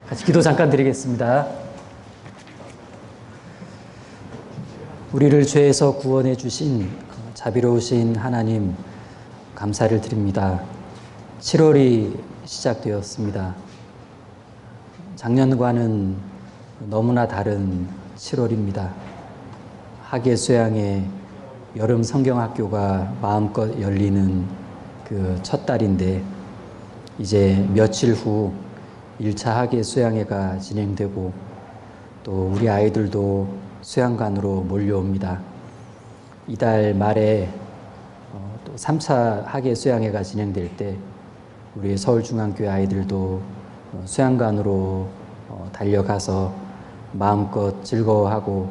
같이 기도 잠깐 드리겠습니다. 우리를 죄에서 구원해 주신 자비로우신 하나님 감사를 드립니다. 7월이 시작되었습니다. 작년과는 너무나 다른 7월입니다. 학예 수양의 여름 성경학교가 마음껏 열리는 그 첫 달인데 이제 며칠 후 1차 학예 수양회가 진행되고 또 우리 아이들도 수양관으로 몰려옵니다. 이달 말에 또 3차 학예 수양회가 진행될 때 우리 서울중앙교회 아이들도 수양관으로 달려가서 마음껏 즐거워하고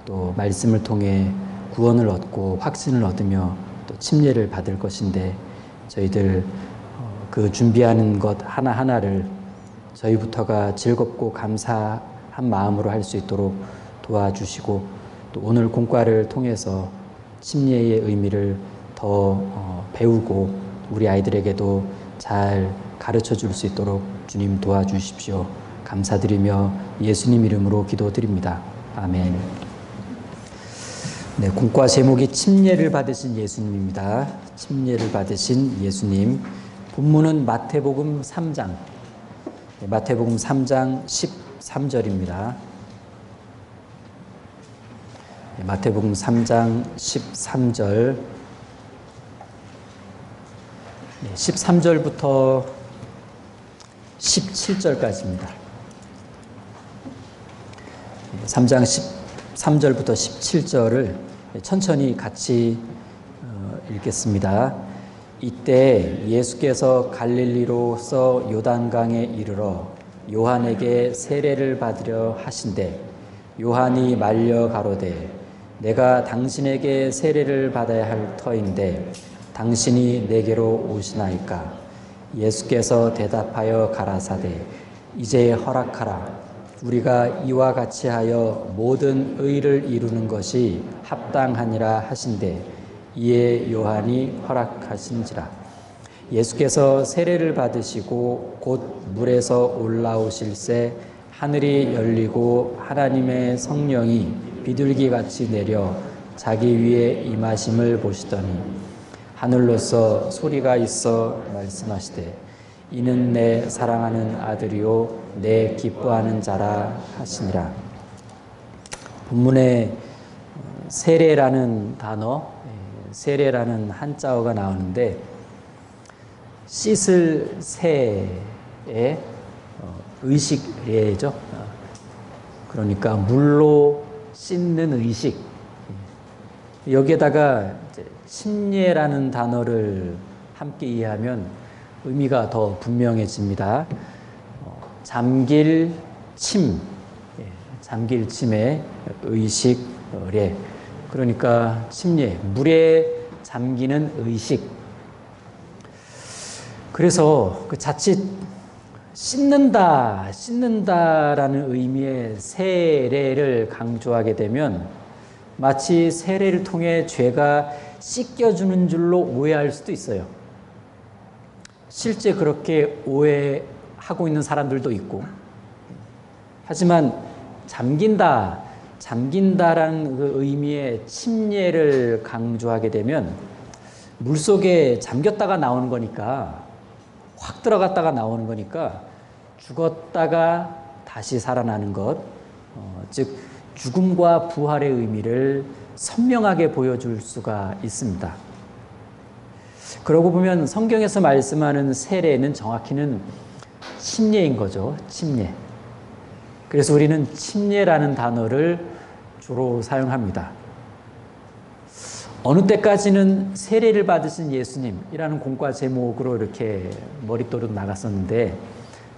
또 말씀을 통해 구원을 얻고 확신을 얻으며 또 침례를 받을 것인데 저희들 그 준비하는 것 하나하나를 저희부터가 즐겁고 감사한 마음으로 할 수 있도록 도와주시고 또 오늘 공과를 통해서 침례의 의미를 더 배우고 우리 아이들에게도 잘 가르쳐 줄 수 있도록 주님 도와주십시오. 감사드리며 예수님 이름으로 기도드립니다. 아멘. 네, 공과 제목이 침례를 받으신 예수님입니다. 침례를 받으신 예수님. 본문은 마태복음 3장. 마태복음 3장 13절입니다. 마태복음 3장 13절. 13절부터 17절까지입니다. 3장 13절부터 17절을 천천히 같이 읽겠습니다. 이때 예수께서 갈릴리로서 요단강에 이르러 요한에게 세례를 받으려 하신대 요한이 말려 가로되 내가 당신에게 세례를 받아야 할 터인데 당신이 내게로 오시나이까. 예수께서 대답하여 가라사대 이제 허락하라. 우리가 이와 같이 하여 모든 의를 이루는 것이 합당하니라 하신대 이에 요한이 허락하신지라. 예수께서 세례를 받으시고 곧 물에서 올라오실새 하늘이 열리고 하나님의 성령이 비둘기같이 내려 자기 위에 임하심을 보시더니 하늘로서 소리가 있어 말씀하시되 이는 내 사랑하는 아들이요 내 기뻐하는 자라 하시니라. 본문에 세례라는 단어, 세례라는 한자어가 나오는데 씻을 세의 의식례죠. 그러니까 물로 씻는 의식. 여기에다가 침례라는 단어를 함께 이해하면 의미가 더 분명해집니다. 잠길 침, 잠길 침의 의식례. 그러니까 침례, 물에 잠기는 의식. 그래서 그 자칫 씻는다라는 의미의 세례를 강조하게 되면 마치 세례를 통해 죄가 씻겨주는 줄로 오해할 수도 있어요. 실제 그렇게 오해하고 있는 사람들도 있고. 하지만 잠긴다라는 그 의미의 침례를 강조하게 되면 물속에 잠겼다가 나오는 거니까 확 들어갔다가 나오는 거니까 죽었다가 다시 살아나는 것, 즉 죽음과 부활의 의미를 선명하게 보여줄 수가 있습니다. 그러고 보면 성경에서 말씀하는 세례는 정확히는 침례인 거죠. 침례. 그래서 우리는 침례라는 단어를 주로 사용합니다. 어느 때까지는 세례를 받으신 예수님이라는 공과 제목으로 이렇게 머릿도로 나갔었는데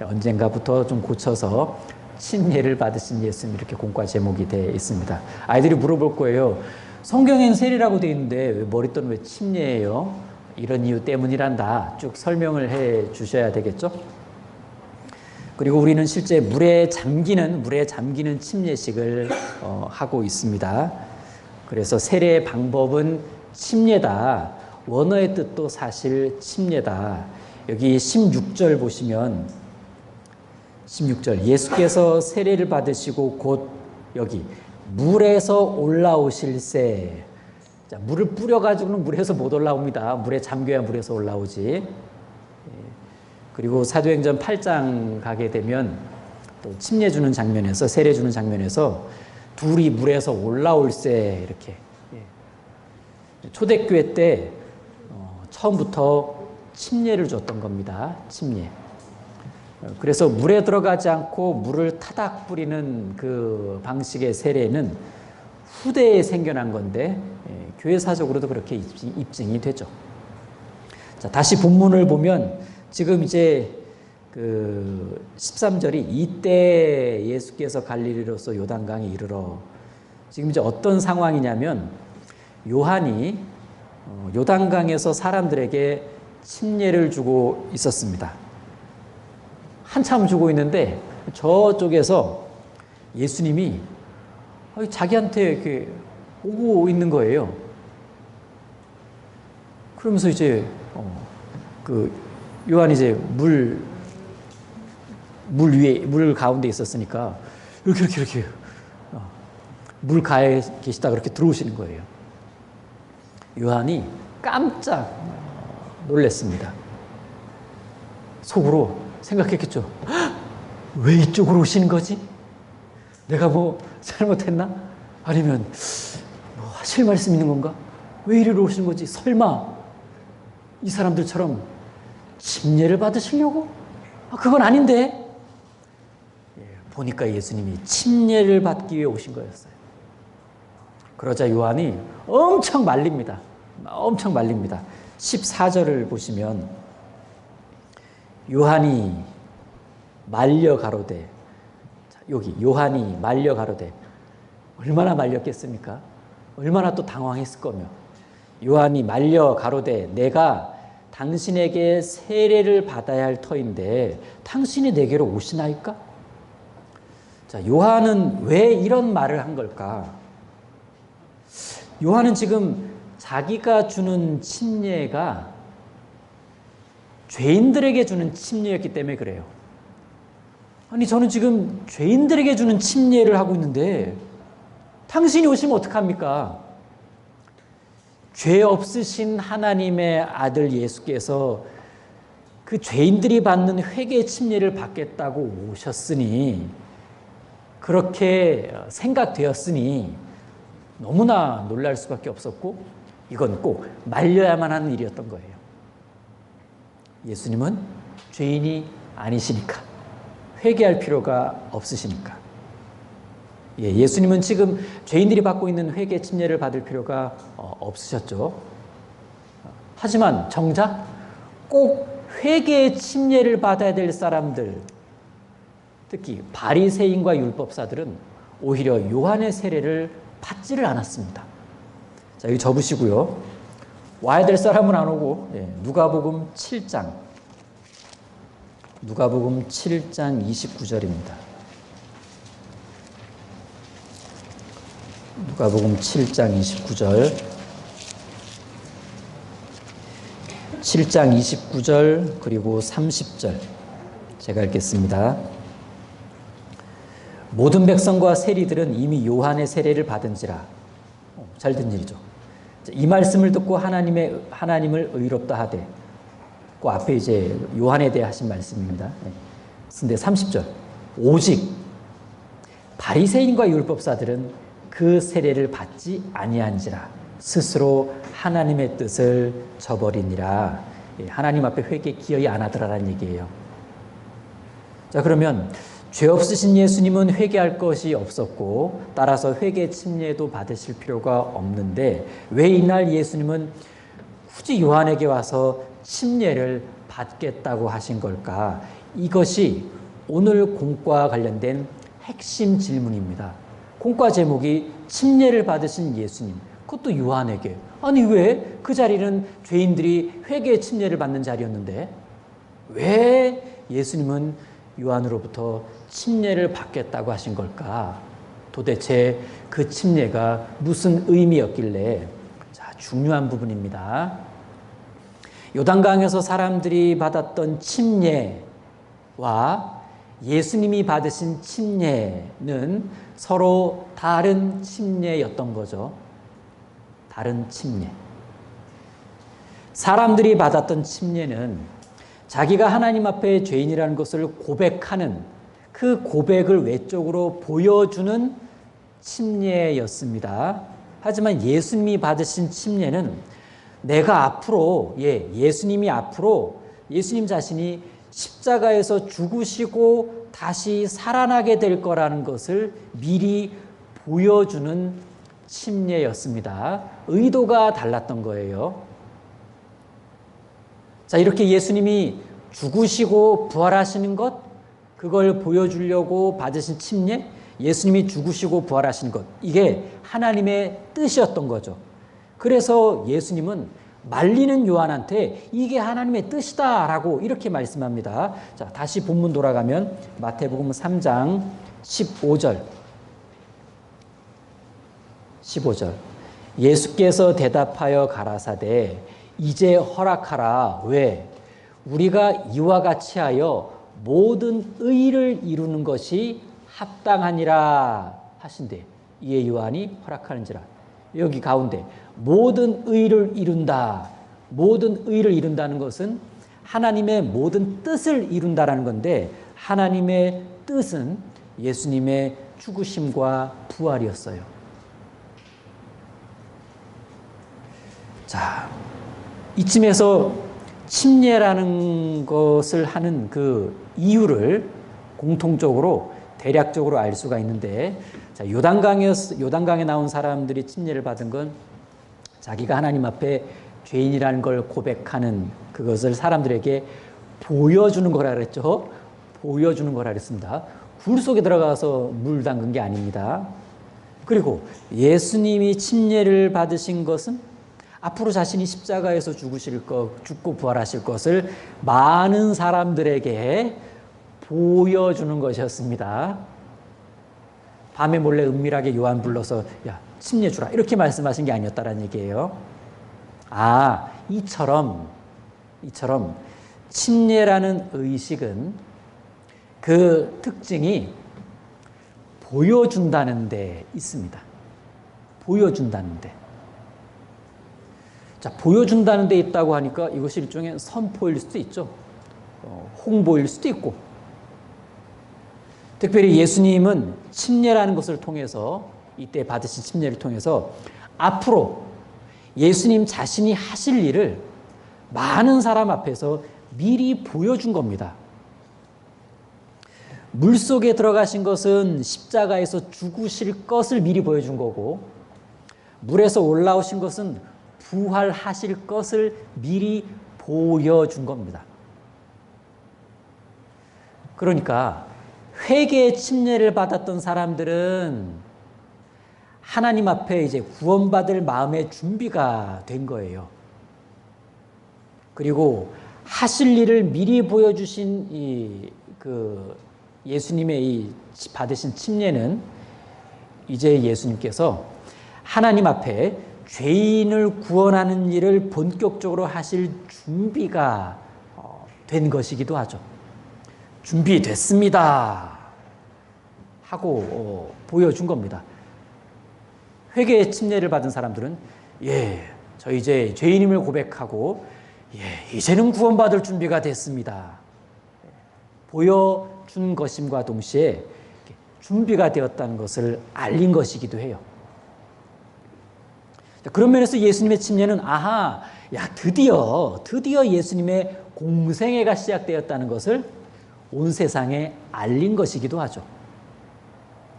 언젠가부터 좀 고쳐서 침례를 받으신 예수님 이렇게 공과 제목이 되어 있습니다. 아이들이 물어볼 거예요. 성경에는 세례라고 되어 있는데 왜 머릿도는 왜 침례예요? 이런 이유 때문이란다. 쭉 설명을 해 주셔야 되겠죠? 그리고 우리는 실제 물에 잠기는 침례식을 하고 있습니다. 그래서 세례의 방법은 침례다. 원어의 뜻도 사실 침례다. 여기 16절 보시면 16절 예수께서 세례를 받으시고 곧 여기 물에서 올라오실새. 자, 물을 뿌려가지고는 물에서 못 올라옵니다. 물에 잠겨야 물에서 올라오지. 그리고 사도행전 8장 가게 되면 또 침례 주는 장면에서 세례 주는 장면에서 둘이 물에서 올라올새 이렇게. 초대교회 때 처음부터 침례를 줬던 겁니다. 침례. 그래서 물에 들어가지 않고 물을 타닥 뿌리는 그 방식의 세례는 후대에 생겨난 건데 교회사적으로도 그렇게 입증이 되죠. 자, 다시 본문을 보면 지금 이제 그 13절이 이때 예수께서 갈릴리로서 요단강에 이르러, 지금 이제 어떤 상황이냐면 요한이 요단강에서 사람들에게 침례를 주고 있었습니다. 한참 주고 있는데 저쪽에서 예수님이 자기한테 이렇게 오고 있는 거예요. 그러면서 이제 그 요한이 이제 물 위에, 물 가운데 있었으니까 이렇게 물 가에 계시다 그렇게 들어오시는 거예요. 요한이 깜짝 놀랐습니다. 속으로 생각했겠죠. 왜 이쪽으로 오시는 거지? 내가 뭐 잘못했나? 아니면 뭐 하실 말씀 있는 건가? 왜 이리로 오시는 거지? 설마 이 사람들처럼 침례를 받으시려고? 그건 아닌데. 보니까 예수님이 침례를 받기 위해 오신 거였어요. 그러자 요한이 엄청 말립니다. 엄청 말립니다. 14절을 보시면 요한이 말려 가로되, 여기 요한이 말려 가로되, 얼마나 말렸겠습니까? 얼마나 또 당황했을 거며. 요한이 말려 가로되 내가 당신에게 세례를 받아야 할 터인데 당신이 내게로 오시나이까? 자, 요한은 왜 이런 말을 한 걸까? 요한은 지금 자기가 주는 침례가 죄인들에게 주는 침례였기 때문에 그래요. 아니, 저는 지금 죄인들에게 주는 침례를 하고 있는데 당신이 오시면 어떡합니까? 죄 없으신 하나님의 아들 예수께서 그 죄인들이 받는 회개 침례를 받겠다고 오셨으니, 그렇게 생각되었으니 너무나 놀랄 수밖에 없었고, 이건 꼭 말려야만 하는 일이었던 거예요. 예수님은 죄인이 아니시니까, 회개할 필요가 없으시니까. 예수님은 지금 죄인들이 받고 있는 회개 침례를 받을 필요가 없으셨죠. 하지만 정작 꼭 회개의 침례를 받아야 될 사람들, 특히 바리새인과 율법사들은 오히려 요한의 세례를 받지를 않았습니다. 자, 여기 접으시고요. 와야 될 사람은 안 오고, 누가복음 7장 29절입니다. 누가복음 7장 29절. 7장 29절 그리고 30절 제가 읽겠습니다. 모든 백성과 세리들은 이미 요한의 세례를 받은지라. 잘 된 일이죠. 이 말씀을 듣고 하나님을 의롭다 하되, 그 앞에 이제 요한에 대해 하신 말씀입니다. 근데 30절, 오직 바리새인과 율법사들은 그 세례를 받지 아니한지라 스스로 하나님의 뜻을 저버리니라. 하나님 앞에 회개 기여이 안 하더라라는 얘기예요. 자, 그러면 죄 없으신 예수님은 회개할 것이 없었고 따라서 회개 침례도 받으실 필요가 없는데, 왜 이날 예수님은 굳이 요한에게 와서 침례를 받겠다고 하신 걸까? 이것이 오늘 공과와 관련된 핵심 질문입니다. 공과 제목이 침례를 받으신 예수님, 그것도 요한에게. 아니, 왜 그 자리는 죄인들이 회개의 침례를 받는 자리였는데 왜 예수님은 요한으로부터 침례를 받겠다고 하신 걸까? 도대체 그 침례가 무슨 의미였길래? 자, 중요한 부분입니다. 요단강에서 사람들이 받았던 침례와 예수님이 받으신 침례는 서로 다른 침례였던 거죠. 다른 침례. 사람들이 받았던 침례는 자기가 하나님 앞에 죄인이라는 것을 고백하는 그 고백을 외적으로 보여주는 침례였습니다. 하지만 예수님이 받으신 침례는 내가 앞으로, 예수님이 앞으로 예수님 자신이 십자가에서 죽으시고 다시 살아나게 될 거라는 것을 미리 보여주는 침례였습니다. 의도가 달랐던 거예요. 자, 이렇게 예수님이 죽으시고 부활하시는 것, 그걸 보여주려고 받으신 침례, 예수님이 죽으시고 부활하신 것, 이게 하나님의 뜻이었던 거죠. 그래서 예수님은 말리는 요한한테 이게 하나님의 뜻이다라고 이렇게 말씀합니다. 자, 다시 본문 돌아가면 마태복음 3장 15절. 예수께서 대답하여 가라사대 이제 허락하라. 왜? 우리가 이와 같이 하여 모든 의를 이루는 것이 합당하니라 하신대. 이에 요한이 허락하는지라. 여기 가운데 모든 의를 이룬다. 모든 의를 이룬다는 것은 하나님의 모든 뜻을 이룬다라는 건데, 하나님의 뜻은 예수님의 죽으심과 부활이었어요. 자, 이쯤에서 침례라는 것을 하는 그 이유를 공통적으로 대략적으로 알 수가 있는데, 자, 요단강에 나온 사람들이 침례를 받은 건 자기가 하나님 앞에 죄인이라는 걸 고백하는 그것을 사람들에게 보여주는 거라 그랬죠. 보여주는 거라 그랬습니다. 굴 속에 들어가서 물 담근 게 아닙니다. 그리고 예수님이 침례를 받으신 것은 앞으로 자신이 십자가에서 죽고 부활하실 것을 많은 사람들에게 보여주는 것이었습니다. 밤에 몰래 은밀하게 요한 불러서 야, 침례 주라 이렇게 말씀하신 게 아니었다라는 얘기예요. 아, 이처럼 침례라는 의식은 그 특징이 보여준다는 데 있습니다. 보여준다는 데. 자, 보여준다는 데 있다고 하니까 이것이 일종의 선포일 수도 있죠. 홍보일 수도 있고. 특별히 예수님은 침례라는 것을 통해서, 이때 받으신 침례를 통해서 앞으로 예수님 자신이 하실 일을 많은 사람 앞에서 미리 보여준 겁니다. 물속에 들어가신 것은 십자가에서 죽으실 것을 미리 보여준 거고, 물에서 올라오신 것은 부활하실 것을 미리 보여준 겁니다. 그러니까 회개의 침례를 받았던 사람들은 하나님 앞에 이제 구원받을 마음의 준비가 된 거예요. 그리고 하실 일을 미리 보여주신 예수님의 이 받으신 침례는 이제 예수님께서 하나님 앞에 죄인을 구원하는 일을 본격적으로 하실 준비가 된 것이기도 하죠. 준비됐습니다 하고 보여준 겁니다. 회개의 침례를 받은 사람들은 저 이제 죄인임을 고백하고 이제는 구원받을 준비가 됐습니다. 보여준 것임과 동시에 준비가 되었다는 것을 알린 것이기도 해요. 그런 면에서 예수님의 침례는 드디어 예수님의 공생애가 시작되었다는 것을 온 세상에 알린 것이기도 하죠.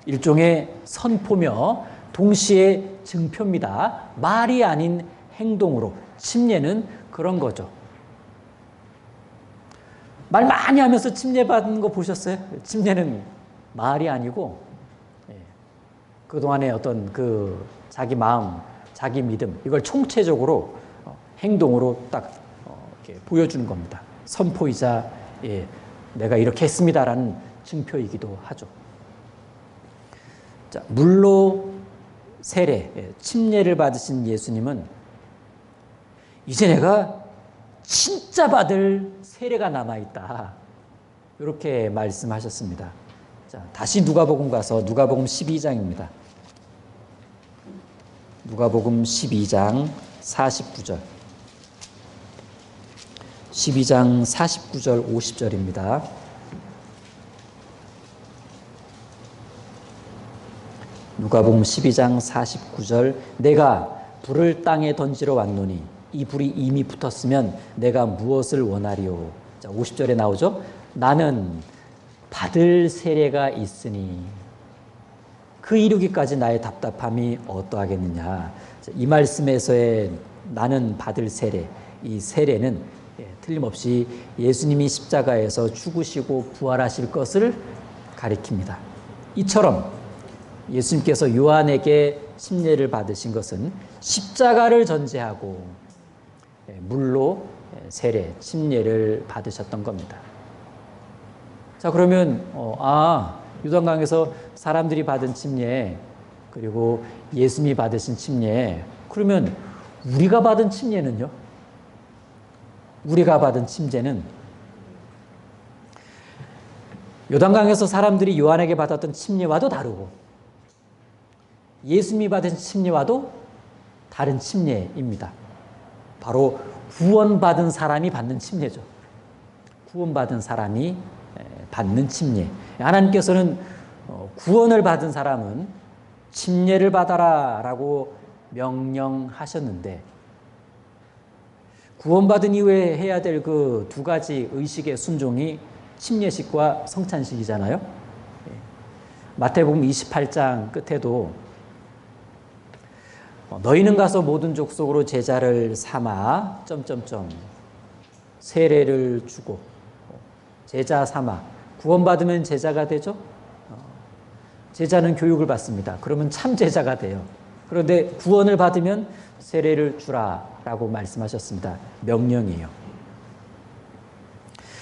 일종의 선포며 동시에 증표입니다. 말이 아닌 행동으로. 침례는 그런 거죠. 말 많이 하면서 침례 받은 거 보셨어요? 침례는 말이 아니고 그동안의 어떤 자기 마음, 자기 믿음, 이걸 총체적으로 행동으로 딱 이렇게 보여주는 겁니다. 선포이자 내가 이렇게 했습니다라는 증표이기도 하죠. 자, 물로 세례, 침례를 받으신 예수님은 이제 내가 진짜 받을 세례가 남아있다. 이렇게 말씀하셨습니다. 자, 다시 누가복음 가서 누가복음 12장입니다. 누가복음 12장 49절. 12장 49절 50절입니다. 누가복음 12장 49절 내가 불을 땅에 던지러 왔노니 이 불이 이미 붙었으면 내가 무엇을 원하리요. 자, 50절에 나오죠. 나는 받을 세례가 있으니 그 이루기까지 나의 답답함이 어떠하겠느냐. 이 말씀에서의 나는 받을 세례, 이 세례는 틀림없이 예수님이 십자가에서 죽으시고 부활하실 것을 가리킵니다. 이처럼 예수님께서 요한에게 침례를 받으신 것은 십자가를 전제하고 물로 세례, 침례를 받으셨던 겁니다. 자, 그러면 요단강에서 사람들이 받은 침례, 그리고 예수님이 받으신 침례, 그러면 우리가 받은 침례는요? 우리가 받은 침례는 요단강에서 사람들이 요한에게 받았던 침례와도 다르고 예수님이 받은 침례와도 다른 침례입니다. 바로 구원받은 사람이 받는 침례죠. 구원받은 사람이 받는 침례. 하나님께서는 구원을 받은 사람은 침례를 받아라 라고 명령하셨는데 구원받은 이후에 해야 될 그 두 가지 의식의 순종이 침례식과 성찬식이잖아요. 마태복음 28장 끝에도 너희는 가서 모든 족속으로 제자를 삼아 세례를 주고 제자 삼아 구원받으면 제자가 되죠. 제자는 교육을 받습니다. 그러면 참 제자가 돼요. 그런데 구원을 받으면 세례를 주라라고 말씀하셨습니다. 명령이에요.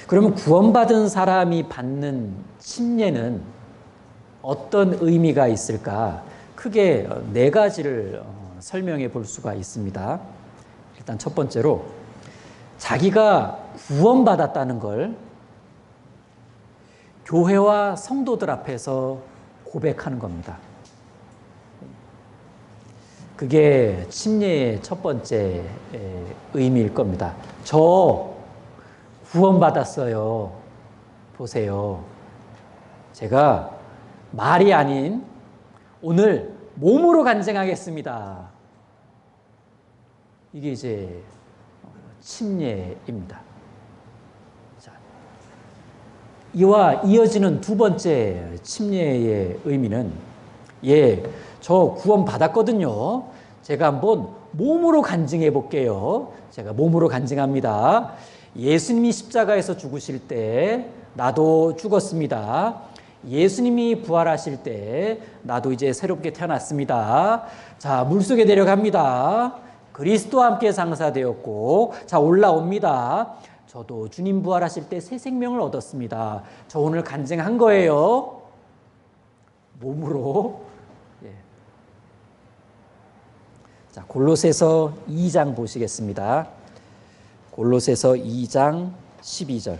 그러면 구원받은 사람이 받는 침례는 어떤 의미가 있을까? 크게 네 가지를 설명해 볼 수가 있습니다. 일단 첫 번째로 자기가 구원받았다는 걸 교회와 성도들 앞에서 고백하는 겁니다. 그게 침례의 첫 번째 의미일 겁니다. 저 구원받았어요. 보세요. 제가 말이 아닌 오늘 몸으로 간증하겠습니다. 이게 이제 침례입니다. 자, 이와 이어지는 두 번째 침례의 의미는 저 구원 받았거든요. 제가 한번 몸으로 간증해 볼게요. 제가 몸으로 간증합니다. 예수님이 십자가에서 죽으실 때 나도 죽었습니다. 예수님이 부활하실 때 나도 이제 새롭게 태어났습니다. 자, 물속에 내려갑니다. 그리스도와 함께 장사되었고, 자, 올라옵니다. 저도 주님 부활하실 때 새 생명을 얻었습니다. 저 오늘 간증한 거예요. 몸으로. 자, 골로새서 2장 보시겠습니다. 골로새서 2장 12절.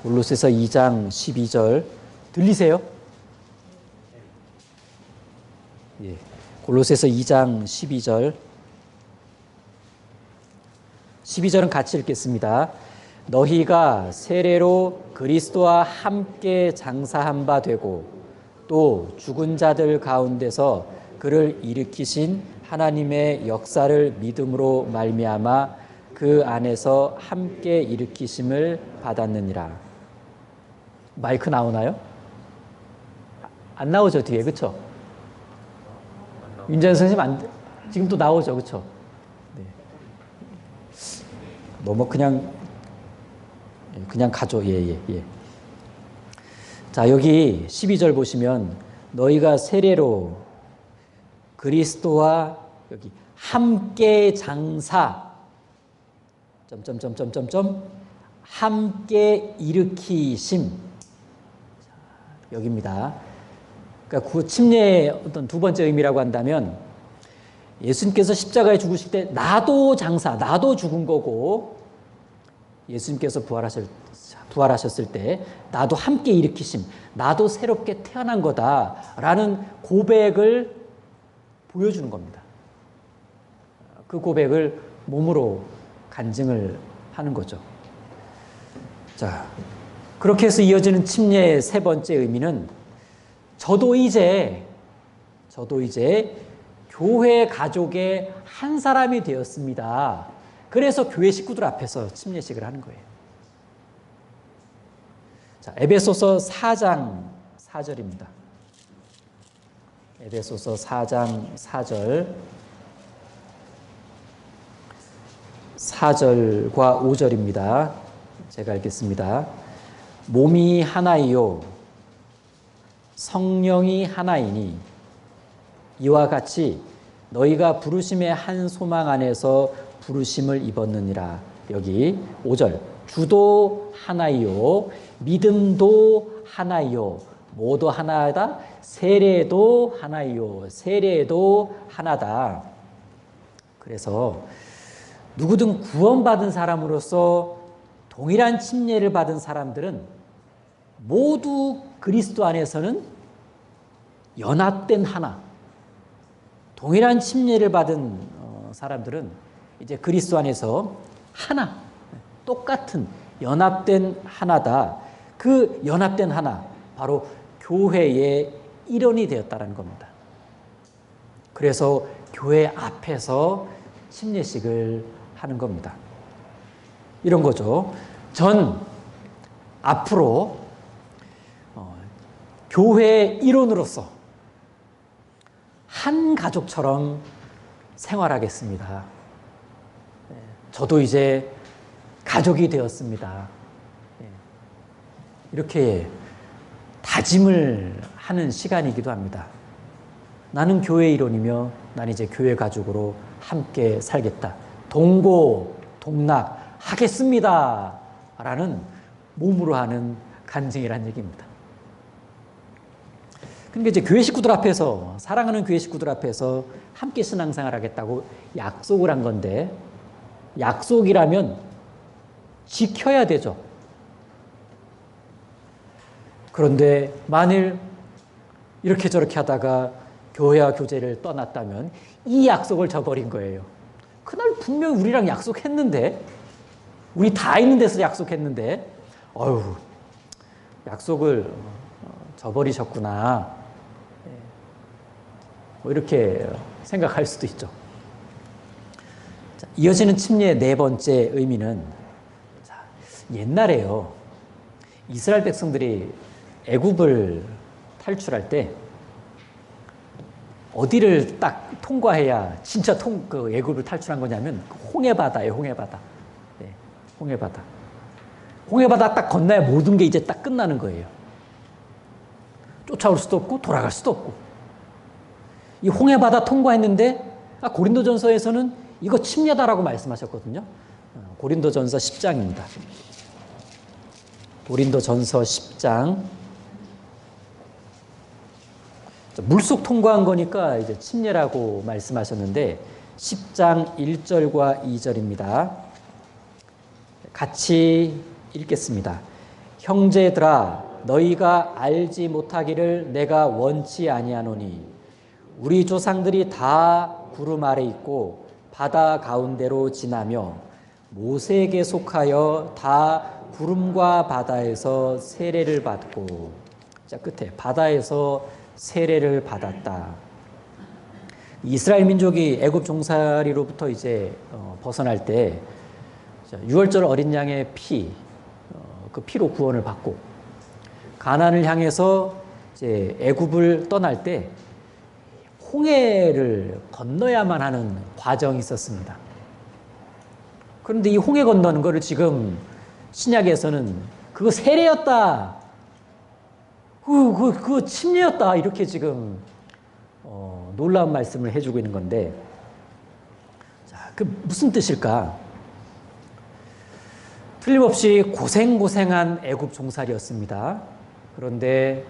골로새서 2장 12절 들리세요? 예. 골로새서 2장 12절. 12절은 같이 읽겠습니다. 너희가 세례로 그리스도와 함께 장사한 바 되고 또 죽은 자들 가운데서 그를 일으키신 하나님의 역사를 믿음으로 말미암아 그 안에서 함께 일으키심을 받았느니라. 마이크 나오나요? 안 나오죠, 뒤에. 그렇죠? 윤재현 선생님 지금 또 나오죠, 그렇죠? 네. 너무 그냥 가죠. 예. 자, 여기 12절 보시면 너희가 세례로 그리스도와 여기 함께 장사 함께 일으키심. 여기입니다. 그러니까 그 침례의 어떤 두 번째 의미라고 한다면 예수님께서 십자가에 죽으실 때 나도 장사, 나도 죽은 거고 예수님께서 부활하셨을 때 나도 함께 일으키심, 나도 새롭게 태어난 거다라는 고백을 보여주는 겁니다. 그 고백을 몸으로 간증을 하는 거죠. 자, 그렇게 해서 이어지는 침례의 세 번째 의미는 저도 이제 교회 가족의 한 사람이 되었습니다. 그래서 교회 식구들 앞에서 침례식을 하는 거예요. 자, 에베소서 4장 4절입니다. 에베소서 4장 4절과 5절입니다. 제가 읽겠습니다. 몸이 하나이요 성령이 하나이니 이와 같이 너희가 부르심의 한 소망 안에서 부르심을 입었느니라. 여기 5절 주도 하나이요 믿음도 하나이요 모두 하나다 세례도 하나이요 세례도 하나다. 그래서 누구든 구원받은 사람으로서 동일한 침례를 받은 사람들은 모두 그리스도 안에서는 연합된 하나, 동일한 침례를 받은 사람들은 이제 그리스도 안에서 하나, 똑같은 연합된 하나다. 그 연합된 하나, 바로 교회의 일원이 되었다는 겁니다. 그래서 교회 앞에서 침례식을 하는 겁니다. 이런 거죠. 전 앞으로 교회의 일원으로서 한 가족처럼 생활하겠습니다. 저도 이제 가족이 되었습니다. 이렇게 다짐을 하는 시간이기도 합니다. 나는 교회 일원이며 난 이제 교회 가족으로 함께 살겠다. 동고동락하겠습니다. 라는 몸으로 하는 간증이란 얘기입니다. 그러니까 이제 교회 식구들 앞에서, 사랑하는 교회 식구들 앞에서 함께 신앙생활 하겠다고 약속을 한 건데, 약속이라면 지켜야 되죠. 그런데 만일 이렇게 저렇게 하다가 교회와 교제를 떠났다면 이 약속을 저버린 거예요. 그날 분명히 우리랑 약속했는데, 우리 다 있는 데서 약속했는데, 약속을 저버리셨구나. 뭐 이렇게 생각할 수도 있죠. 자, 이어지는 침례의 네 번째 의미는, 자, 옛날에요, 이스라엘 백성들이 애굽을 탈출할 때 어디를 딱 통과해야 진짜 그 애굽을 탈출한 거냐면 홍해바다예요. 홍해바다. 네, 홍해바다. 홍해바다 딱 건너야 모든 게 이제 딱 끝나는 거예요. 쫓아올 수도 없고 돌아갈 수도 없고. 이 홍해바다 통과했는데 고린도전서에서는 이거 침례다라고 말씀하셨거든요. 고린도전서 10장입니다. 고린도전서 10장. 물속 통과한 거니까 이제 침례라고 말씀하셨는데 10장 1절과 2절입니다. 같이 읽겠습니다. 형제들아 너희가 알지 못하기를 내가 원치 아니하노니 우리 조상들이 다 구름 아래 있고 바다 가운데로 지나며 모세에게 속하여 다 구름과 바다에서 세례를 받고, 자 끝에 바다에서 세례를 받았다. 이스라엘 민족이 애굽 종살이로부터 이제 벗어날 때 유월절 어린 양의 피, 그 피로 구원을 받고 가나안을 향해서 이제 애굽을 떠날 때 홍해를 건너야만 하는 과정이 있었습니다. 그런데 이 홍해 건너는 거를 지금 신약에서는 그거 세례였다. 그거 침례였다. 이렇게 지금 놀라운 말씀을 해주고 있는 건데, 자, 그 무슨 뜻일까? 틀림없이 고생고생한 애굽 종살이었습니다. 그런데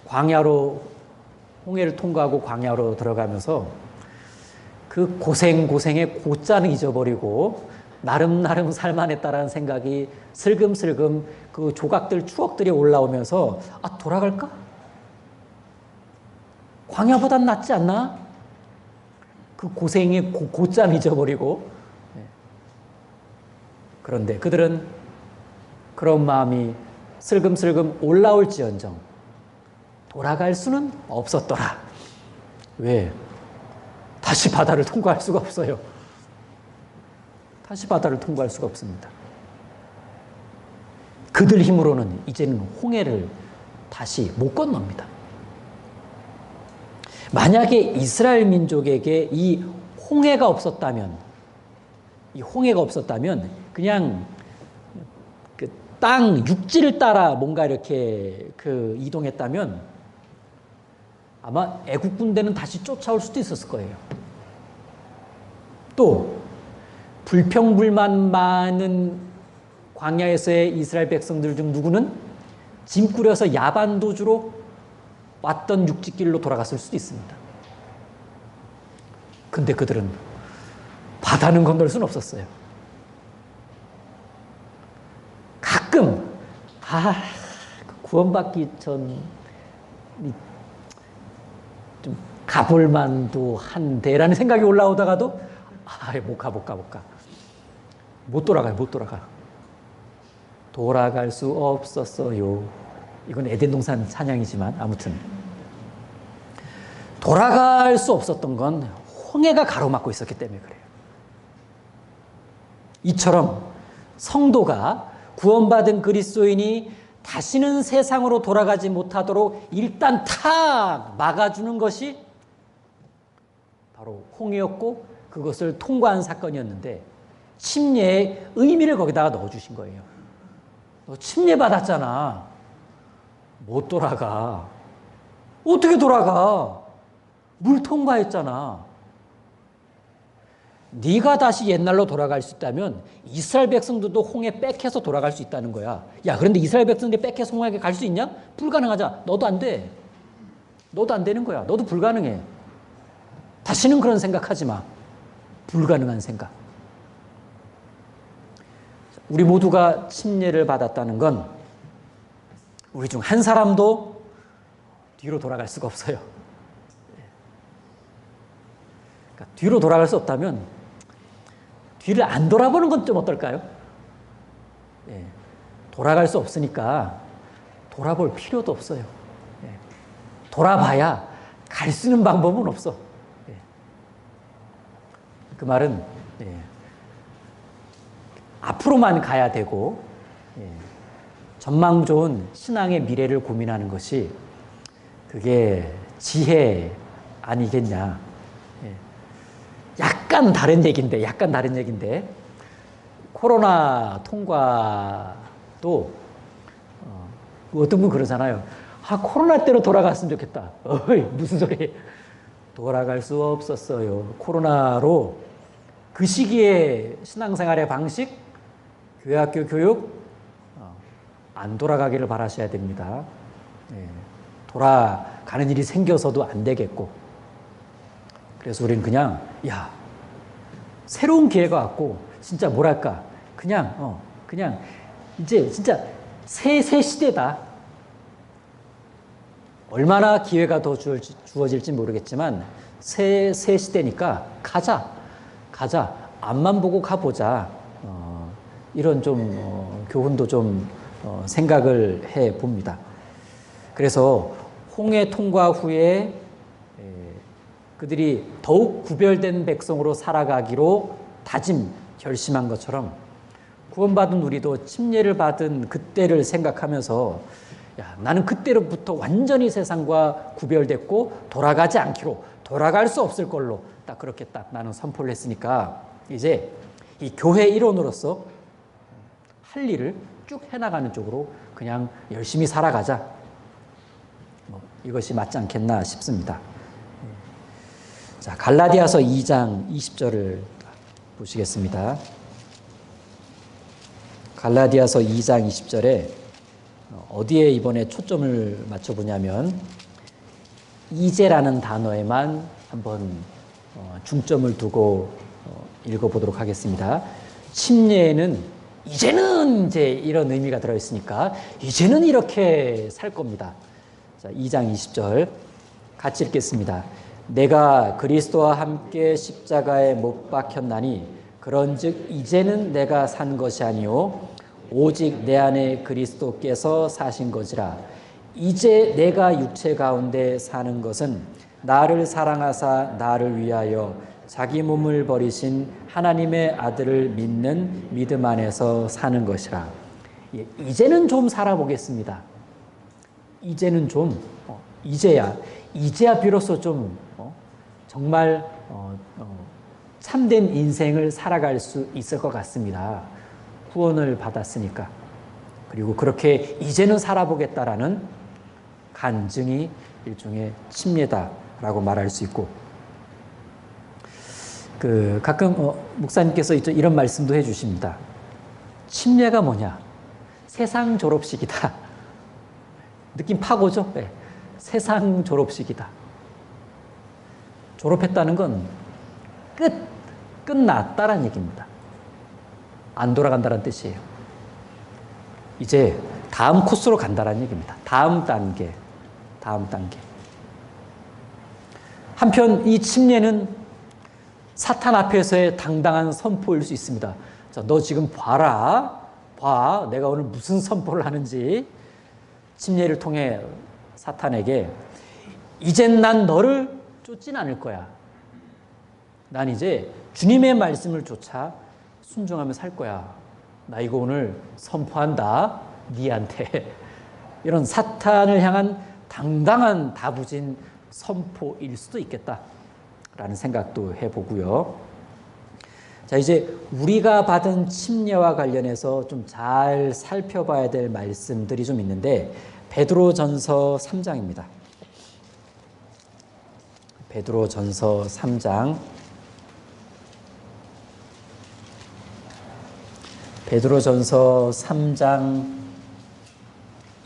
광야로 홍해를 통과하고 광야로 들어가면서 그 고생의 고자는 잊어버리고 나름 살만했다라는 생각이 슬금슬금 그 조각들, 추억들이 올라오면서 돌아갈까? 광야보단 낫지 않나? 그 고생의 고짬 잊어버리고. 그런데 그들은 그런 마음이 슬금슬금 올라올지언정 돌아갈 수는 없었더라. 왜? 다시 바다를 통과할 수가 없어요. 다시 바다를 통과할 수가 없습니다. 그들 힘으로는 이제는 홍해를 다시 못 건넙니다. 만약에 이스라엘 민족에게 이 홍해가 없었다면 그냥 그 땅 육지를 따라 뭔가 이렇게 이동했다면 아마 애국 군대는 다시 쫓아올 수도 있었을 거예요. 또 불평불만 많은 광야에서의 이스라엘 백성들 중 누구는 짐 꾸려서 야반 도주로 왔던 육지길로 돌아갔을 수도 있습니다. 근데 그들은 바다는 건널 수는 없었어요. 가끔 구원받기 전 좀 가볼 만도 한데라는 생각이 올라오다가도 못 가. 못 돌아가. 돌아갈 수 없었어요. 이건 에덴 동산 찬양이지만 아무튼 돌아갈 수 없었던 건 홍해가 가로막고 있었기 때문에 그래요. 이처럼 성도가 구원받은 그리스도인이 다시는 세상으로 돌아가지 못하도록 일단 탁 막아주는 것이 바로 홍해였고 그것을 통과한 사건이었는데 침례의 의미를 거기다가 넣어주신 거예요. 너 침례 받았잖아. 못 돌아가. 어떻게 돌아가? 물 통과했잖아. 네가 다시 옛날로 돌아갈 수 있다면 이스라엘 백성들도 홍해 뺏겨서 돌아갈 수 있다는 거야. 야, 그런데 이스라엘 백성들이 뺏겨서 홍해에 갈 수 있냐? 불가능하잖아. 너도 안 돼. 너도 안 되는 거야. 너도 불가능해. 다시는 그런 생각하지 마. 불가능한 생각. 우리 모두가 침례를 받았다는 건 우리 중 한 사람도 뒤로 돌아갈 수가 없어요. 그러니까 뒤로 돌아갈 수 없다면 뒤를 안 돌아보는 건 좀 어떨까요? 돌아갈 수 없으니까 돌아볼 필요도 없어요. 돌아봐야 갈 수 있는 방법은 없어. 그 말은 앞으로만 가야 되고 전망 좋은 신앙의 미래를 고민하는 것이 그게 지혜 아니겠냐. 약간 다른 얘기인데 코로나 통과도 어떤 분 그러잖아요. 코로나 때로 돌아갔으면 좋겠다. 어이, 무슨 소리. 돌아갈 수 없었어요. 코로나로 그 시기에 신앙생활의 방식, 교회학교 교육 안 돌아가기를 바라셔야 됩니다. 돌아가는 일이 생겨서도 안 되겠고 그래서 우리는 그냥 새로운 기회가 왔고 진짜 뭐랄까 그냥 이제 진짜 새 시대다. 얼마나 기회가 더 주어질지 모르겠지만 새 시대니까 가자. 앞만 보고 가보자. 이런 좀 교훈도 좀 생각을 해 봅니다. 그래서 홍해 통과 후에 그들이 더욱 구별된 백성으로 살아가기로 결심한 것처럼 구원받은 우리도 침례를 받은 그때를 생각하면서 나는 그때로부터 완전히 세상과 구별됐고 돌아가지 않기로 돌아갈 수 없을 걸로 그렇게 나는 선포를 했으니까 이제 이 교회 일원으로서 할 일을 쭉 해나가는 쪽으로 그냥 열심히 살아가자. 이것이 맞지 않겠나 싶습니다. 자, 갈라디아서 2장 20절을 보시겠습니다. 갈라디아서 2장 20절에 어디에 이번에 초점을 맞춰보냐면 이제라는 단어에만 한번 중점을 두고 읽어보도록 하겠습니다. 침례에는 이제는 이제 이런 의미가 들어있으니까 이제는 이렇게 살 겁니다. 자, 2장 20절 같이 읽겠습니다. 내가 그리스도와 함께 십자가에 못 박혔나니 그런즉 이제는 내가 산 것이 아니요 오직 내 안에 그리스도께서 사신 것이라. 이제 내가 육체 가운데 사는 것은 나를 사랑하사 나를 위하여 자기 몸을 버리신 하나님의 아들을 믿는 믿음 안에서 사는 것이라. 이제는 좀 살아보겠습니다. 이제는 좀 이제야 비로소 좀 정말 참된 인생을 살아갈 수 있을 것 같습니다. 구원을 받았으니까. 그리고 그렇게 이제는 살아보겠다라는 간증이 일종의 침례다라고 말할 수 있고, 가끔 목사님께서 이런 말씀도 해주십니다. 침례가 뭐냐? 세상 졸업식이다. 느낌 파고죠? 네. 세상 졸업식이다. 졸업했다는 건 끝났다라는 얘기입니다. 안 돌아간다는 뜻이에요. 이제 다음 코스로 간다는 얘기입니다. 다음 단계. 한편 이 침례는 사탄 앞에서의 당당한 선포일 수 있습니다. 자, 너 지금 봐. 내가 오늘 무슨 선포를 하는지. 침례를 통해 사탄에게 이젠 난 너를 쫓진 않을 거야. 난 이제 주님의 말씀을 쫓아 순종하며 살 거야. 나 이거 오늘 선포한다. 니한테. 이런 사탄을 향한 당당한 다부진 선포일 수도 있겠다라는 생각도 해보고요. 자, 이제 우리가 받은 침례와 관련해서 좀 잘 살펴봐야 될 말씀들이 좀 있는데, 베드로전서 3장입니다. 베드로전서 3장. 베드로전서 3장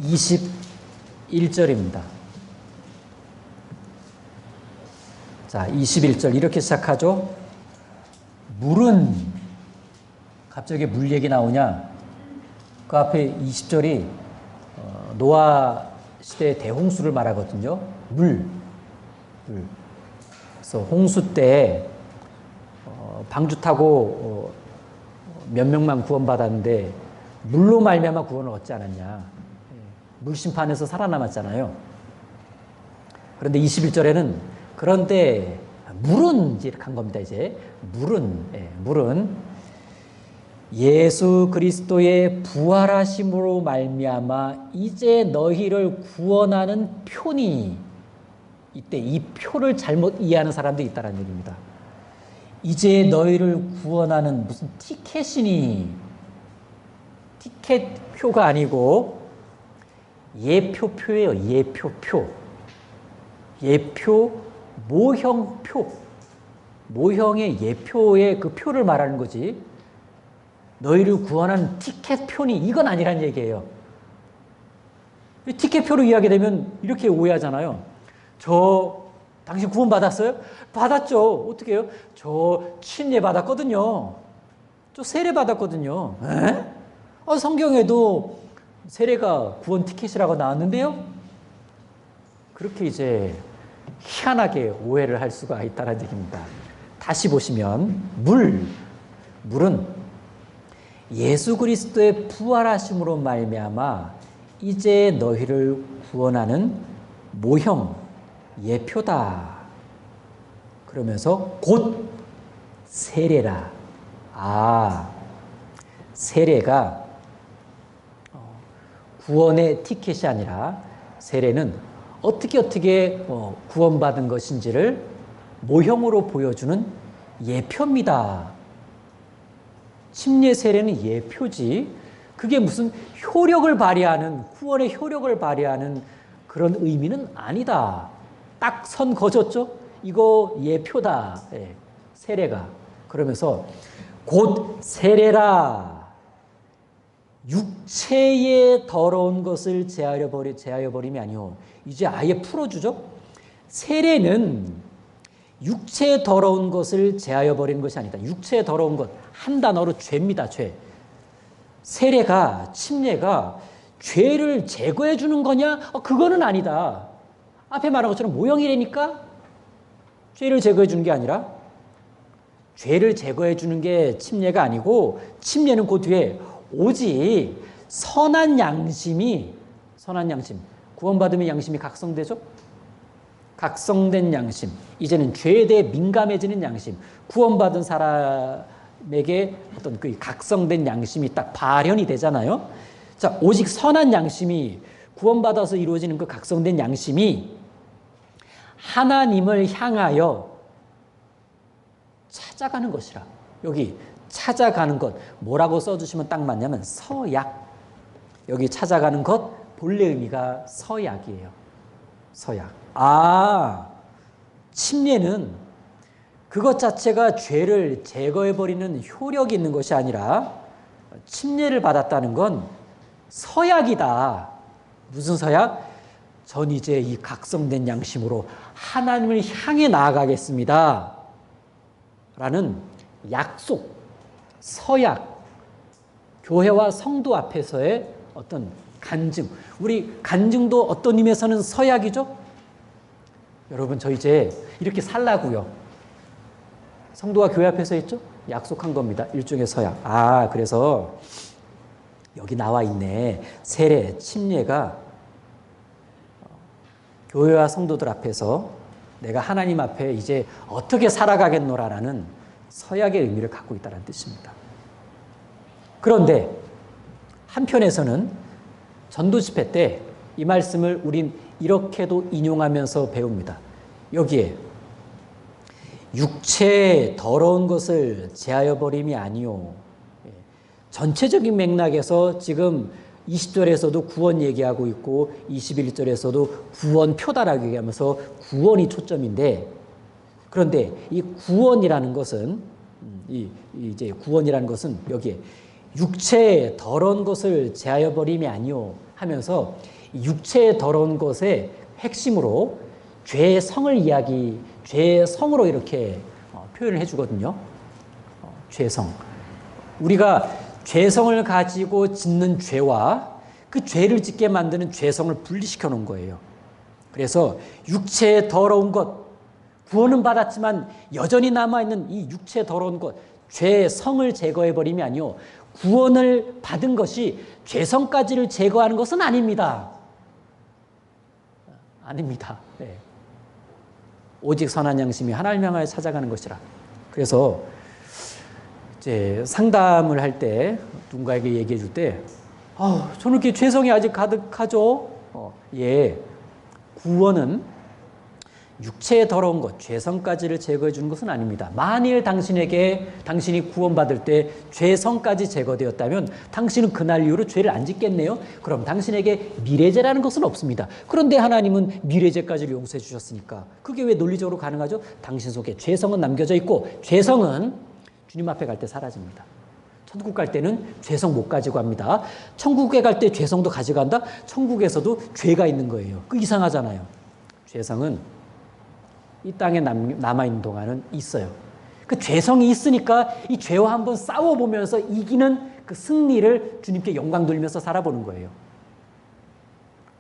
21절입니다. 자, 21절 이렇게 시작하죠. 물은, 갑자기 물 얘기 나오냐? 그 앞에 20절이 노아 시대의 대홍수를 말하거든요. 물. 그래서 홍수 때 방주 타고 몇 명만 구원받았는데 물로 말미암아 구원을 얻지 않았냐. 물심판에서 살아남았잖아요. 그런데 21절에는 그런데 물은 이제 이렇게 한 겁니다. 이제 물은 예수 그리스도의 부활하심으로 말미암아 이제 너희를 구원하는 표니. 이때 이 표를 잘못 이해하는 사람들이 있다는 얘기입니다. 이제 너희를 구원하는 무슨 티켓이니. 티켓표가 아니고 예표표예요. 예표 모형표. 모형의 예표의 그 표를 말하는 거지. 너희를 구원하는 티켓표니 이건 아니란 얘기예요. 티켓표로 이해하게 되면 이렇게 오해하잖아요. 당신 구원 받았어요? 받았죠. 어떻게 해요? 저 침례 받았거든요. 저 세례 받았거든요. 성경에도 세례가 구원 티켓이라고 나왔는데요. 그렇게 이제 희한하게 오해를 할 수가 있다는 얘기입니다. 다시 보시면 물은 예수 그리스도의 부활하심으로 말미암아 이제 너희를 구원하는 모형, 예표다. 그러면서 곧 세례라. 세례가 구원의 티켓이 아니라 세례는 어떻게 구원받은 것인지를 모형으로 보여주는 예표입니다. 침례 세례는 예표지. 그게 무슨 효력을 발휘하는, 구원의 효력을 발휘하는 그런 의미는 아니다. 딱 선 거졌죠? 이거 예표다. 세례가. 그러면서 곧 세례라. 육체의 더러운 것을 제하여 버림이 아니오. 이제 아예 풀어주죠. 세례는 육체의 더러운 것을 제하여 버리는 것이 아니다. 육체의 더러운 것, 한 단어로 죄입니다. 죄. 세례가, 침례가 죄를 제거해 주는 거냐? 그거는 아니다. 앞에 말한 것처럼 모형이라니까 죄를 제거해 주는 게 아니라, 죄를 제거해 주는 게 침례가 아니고, 침례는 그 뒤에 오직 선한 양심, 구원받으면 양심이 각성되죠? 각성된 양심, 이제는 죄에 대해 민감해지는 양심, 구원받은 사람에게 어떤 그 각성된 양심이 딱 발현이 되잖아요. 자, 오직 선한 양심이, 구원받아서 이루어지는 그 각성된 양심이 하나님을 향하여 찾아가는 것이라. 여기 찾아가는 것, 뭐라고 써주시면 딱 맞냐면 서약. 여기 찾아가는 것, 본래 의미가 서약이에요. 서약. 침례는 그것 자체가 죄를 제거해버리는 효력이 있는 것이 아니라, 침례를 받았다는 건 서약이다. 무슨 서약? 전 이제 이 각성된 양심으로 하나님을 향해 나아가겠습니다. 라는 약속, 서약, 교회와 성도 앞에서의 어떤 간증. 우리 간증도 어떤 의미에서는 서약이죠? 여러분, 저 이제 이렇게 살라고요. 성도가 교회 앞에서 했죠? 약속한 겁니다. 일종의 서약. 그래서 여기 나와 있네. 세례, 침례가 교회와 성도들 앞에서 내가 하나님 앞에 이제 어떻게 살아가겠노라라는 서약의 의미를 갖고 있다는 뜻입니다. 그런데 한편에서는 전도 집회 때 이 말씀을 우린 이렇게도 인용하면서 배웁니다. 여기에 육체의 더러운 것을 제하여 버림이 아니요. 전체적인 맥락에서 지금 20절에서도 구원 얘기하고 있고 21절에서도 구원표다라고 얘기하면서 구원이 초점인데, 그런데 이 구원이라는 것은 이제 구원이라는 것은 여기에 육체의 더러운 것을 제하여 버림이 아니요 하면서 육체의 더러운 것의 핵심으로 죄의 성을 죄의 성으로 이렇게 표현을 해주거든요. 죄성. 우리가 죄성을 가지고 짓는 죄와 그 죄를 짓게 만드는 죄성을 분리시켜 놓은 거예요. 그래서 육체의 더러운 것, 구원은 받았지만 여전히 남아있는 이 육체의 더러운 것, 죄의 성을 제거해버림이 아니요, 구원을 받은 것이 죄성까지를 제거하는 것은 아닙니다. 아닙니다. 네. 오직 선한 양심이 하나님 향하여 찾아가는 것이라. 그래서 이제 상담을 할 때 누군가에게 얘기해 줄 때, 저는 이렇게 죄성이 아직 가득하죠. 구원은 육체의 더러운 것, 죄성까지를 제거해 주는 것은 아닙니다. 만일 당신이 구원받을 때 죄성까지 제거되었다면 당신은 그날 이후로 죄를 안 짓겠네요. 그럼 당신에게 미래죄라는 것은 없습니다. 그런데 하나님은 미래죄까지를 용서해 주셨으니까 그게 왜 논리적으로 가능하죠? 당신 속에 죄성은 남겨져 있고, 죄성은 주님 앞에 갈 때 사라집니다. 천국 갈 때는 죄성 못 가지고 갑니다. 천국에 갈 때 죄성도 가져간다? 천국에서도 죄가 있는 거예요. 그 이상하잖아요. 죄성은 이 땅에 남아있는 동안은 있어요. 그 죄성이 있으니까 이 죄와 한번 싸워보면서 이기는 그 승리를 주님께 영광 돌리면서 살아보는 거예요.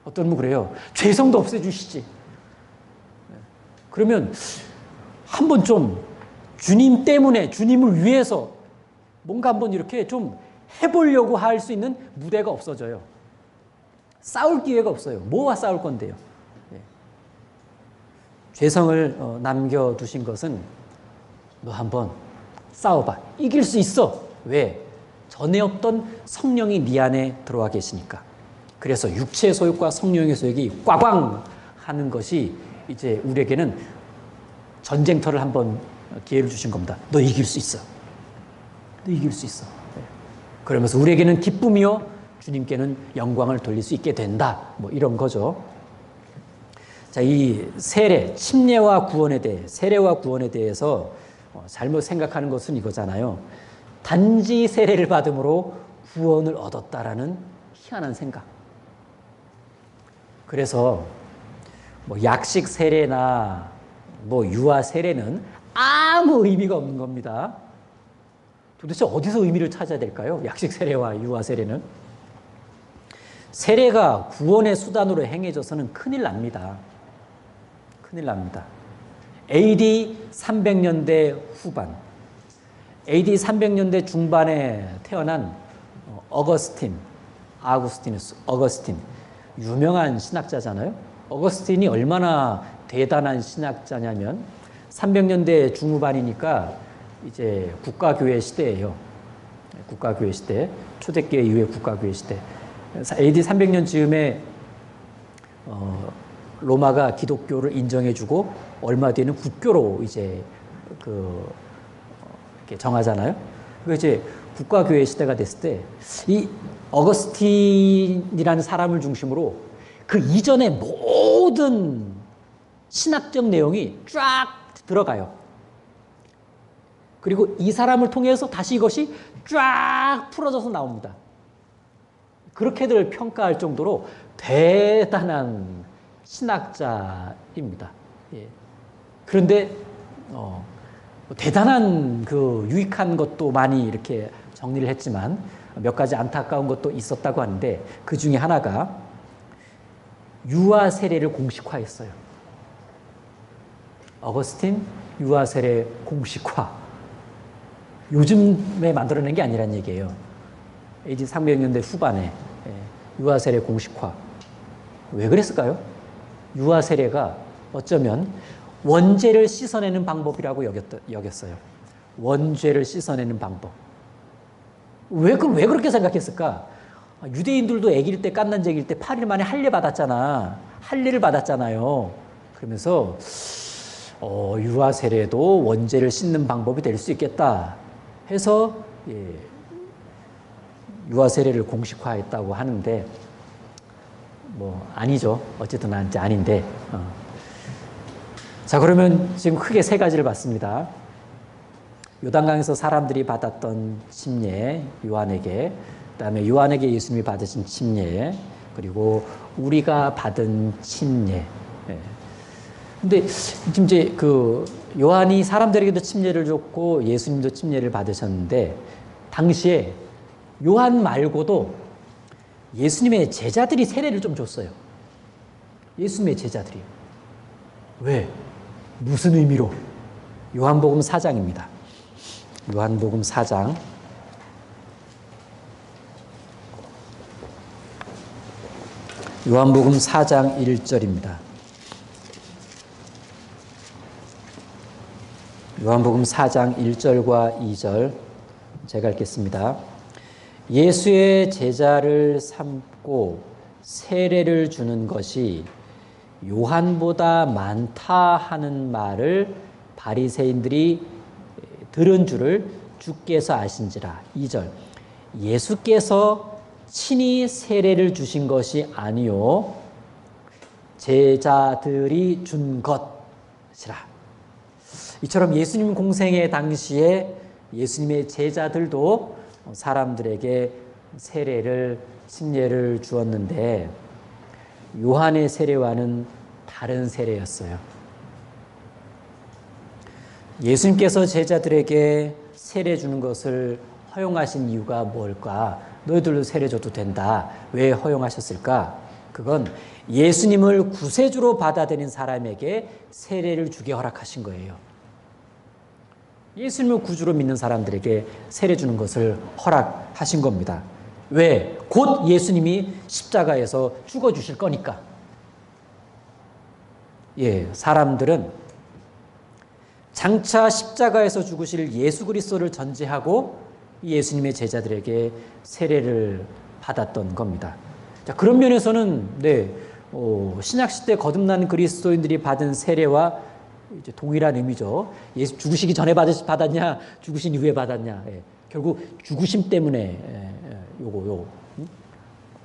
어떤 분 그래요. 죄성도 없애주시지. 그러면 한번 좀 주님 때문에, 주님을 위해서 뭔가 한번 이렇게 좀 해보려고 할 수 있는 무대가 없어져요. 싸울 기회가 없어요. 뭐와 싸울 건데요. 죄성을 남겨두신 것은 너 한번 싸워봐. 이길 수 있어. 왜? 전에 없던 성령이 네 안에 들어와 계시니까. 그래서 육체의 소욕과 성령의 소욕이 꽝꽝 하는 것이 이제 우리에게는 전쟁터를 한번 기회를 주신 겁니다. 너 이길 수 있어. 너 이길 수 있어. 그러면서 우리에게는 기쁨이요, 주님께는 영광을 돌릴 수 있게 된다. 뭐 이런 거죠. 자, 이 세례, 침례와 구원에 대해, 세례와 구원에 대해서 잘못 생각하는 것은 이거잖아요. 단지 세례를 받음으로 구원을 얻었다라는 희한한 생각. 그래서 뭐 약식 세례나 뭐 유아 세례는 아무 의미가 없는 겁니다. 도대체 어디서 의미를 찾아야 될까요? 약식 세례와 유아 세례는. 세례가 구원의 수단으로 행해져서는 큰일 납니다. 큰일 납니다. AD 300년대 후반, AD 300년대 중반에 태어난 어거스틴, 유명한 신학자잖아요. 어거스틴이 얼마나 대단한 신학자냐면 300년대 중후반이니까 이제 국가교회 시대예요. 국가교회 시대, 초대교회 이후의 국가교회 시대. AD 300년 즈음에 로마가 기독교를 인정해주고 얼마 뒤에는 국교로 이제 이렇게 정하잖아요. 그 이제 국가교회 시대가 됐을 때 이 어거스틴이라는 사람을 중심으로 그 이전의 모든 신학적 내용이 쫙 들어가요. 그리고 이 사람을 통해서 다시 이것이 쫙 풀어져서 나옵니다. 그렇게들 평가할 정도로 대단한 신학자입니다. 예. 그런데 대단한 유익한 것도 많이 이렇게 정리를 했지만 몇 가지 안타까운 것도 있었다고 하는데 그 중에 하나가 유아 세례를 공식화했어요. 어거스틴 유아 세례 공식화. 요즘에 만들어낸 게 아니란 얘기예요. AD 300년대 후반에 유아 세례 공식화. 왜 그랬을까요? 유아 세례가 어쩌면 원죄를 씻어내는 방법이라고 여겼어요. 원죄를 씻어내는 방법. 왜 그렇게 생각했을까? 유대인들도 아기일 때, 갓난쟁이일 때 8일 만에 할례 받았잖아. 할례를 받았잖아요. 그러면서 유아 세례도 원죄를 씻는 방법이 될 수 있겠다 해서 유아 세례를 공식화했다고 하는데 뭐 아니죠. 어쨌든 아닌데. 자, 그러면 지금 크게 세 가지를 봤습니다. 요단강에서 사람들이 받았던 침례, 요한에게, 그다음에 요한에게 예수님이 받으신 침례, 그리고 우리가 받은 침례. 근데 지금 이제 요한이 사람들에게도 침례를 줬고 예수님도 침례를 받으셨는데 당시에 요한 말고도 예수님의 제자들이 세례를 좀 줬어요. 예수님의 제자들이. 왜? 무슨 의미로? 요한복음 4장입니다. 요한복음 4장. 요한복음 4장 1절입니다. 요한복음 4장 1절과 2절 제가 읽겠습니다. 예수의 제자를 삼고 세례를 주는 것이 요한보다 많다 하는 말을 바리새인들이 들은 줄을 주께서 아신지라. 2절. 예수께서 친히 세례를 주신 것이 아니요 제자들이 준 것이라. 이처럼 예수님 공생의 당시에 예수님의 제자들도 사람들에게 세례를, 침례를 주었는데 요한의 세례와는 다른 세례였어요. 예수님께서 제자들에게 세례 주는 것을 허용하신 이유가 뭘까? 너희들도 세례 줘도 된다. 왜 허용하셨을까? 그건 예수님을 구세주로 받아들인 사람에게 세례를 주게 허락하신 거예요. 예수님을 구주로 믿는 사람들에게 세례 주는 것을 허락하신 겁니다. 왜? 곧 예수님이 십자가에서 죽어주실 거니까. 사람들은 장차 십자가에서 죽으실 예수 그리스도를 전제하고 예수님의 제자들에게 세례를 받았던 겁니다. 자, 그런 면에서는 신약시대 거듭난 그리스도인들이 받은 세례와 이제 동일한 의미죠. 예수 죽으시기 전에 받았냐, 죽으신 이후에 받았냐. 결국 죽으심 때문에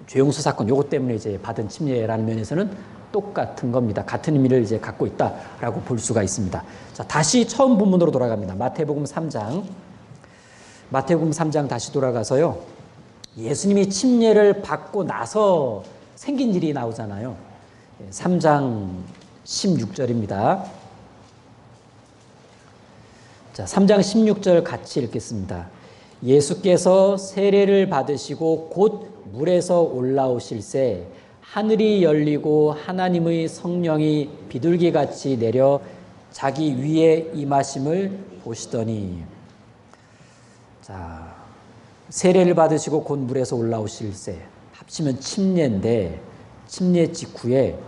죄용서 사건 요거 때문에 이제 받은 침례라는 면에서는 똑같은 겁니다. 같은 의미를 이제 갖고 있다라고 볼 수가 있습니다. 자, 다시 처음 본문으로 돌아갑니다. 마태복음 3장. 마태복음 3장 다시 돌아가서요. 예수님이 침례를 받고 나서 생긴 일이 나오잖아요. 3장 16절입니다. 자, 3장 16절 같이 읽겠습니다. 예수께서 세례를 받으시고 곧 물에서 올라오실새 하늘이 열리고 하나님의 성령이 비둘기같이 내려 자기 위에 임하심을 보시더니. 자, 세례를 받으시고 곧 물에서 올라오실새 합치면 침례인데 침례 직후에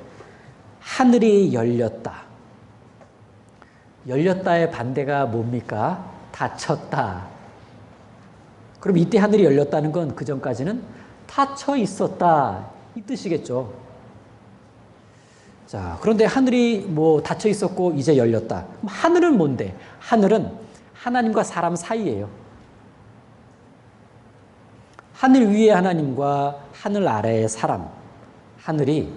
하늘이 열렸다. 열렸다의 반대가 뭡니까? 닫혔다. 그럼 이때 하늘이 열렸다는 건 그 전까지는 닫혀 있었다 이 뜻이겠죠. 자, 그런데 하늘이 뭐 닫혀 있었고 이제 열렸다. 그럼 하늘은 뭔데? 하늘은 하나님과 사람 사이예요. 하늘 위에 하나님과 하늘 아래의 사람. 하늘이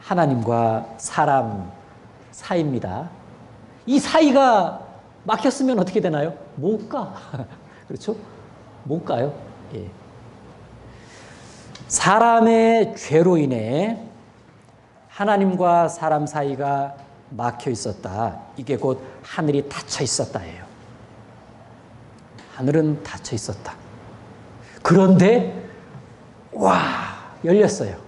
하나님과 사람 사이입니다. 이 사이가 막혔으면 어떻게 되나요? 못 가. 그렇죠? 못 가요. 예. 사람의 죄로 인해 하나님과 사람 사이가 막혀 있었다. 이게 곧 하늘이 닫혀 있었다예요. 하늘은 닫혀 있었다. 그런데 와, 열렸어요.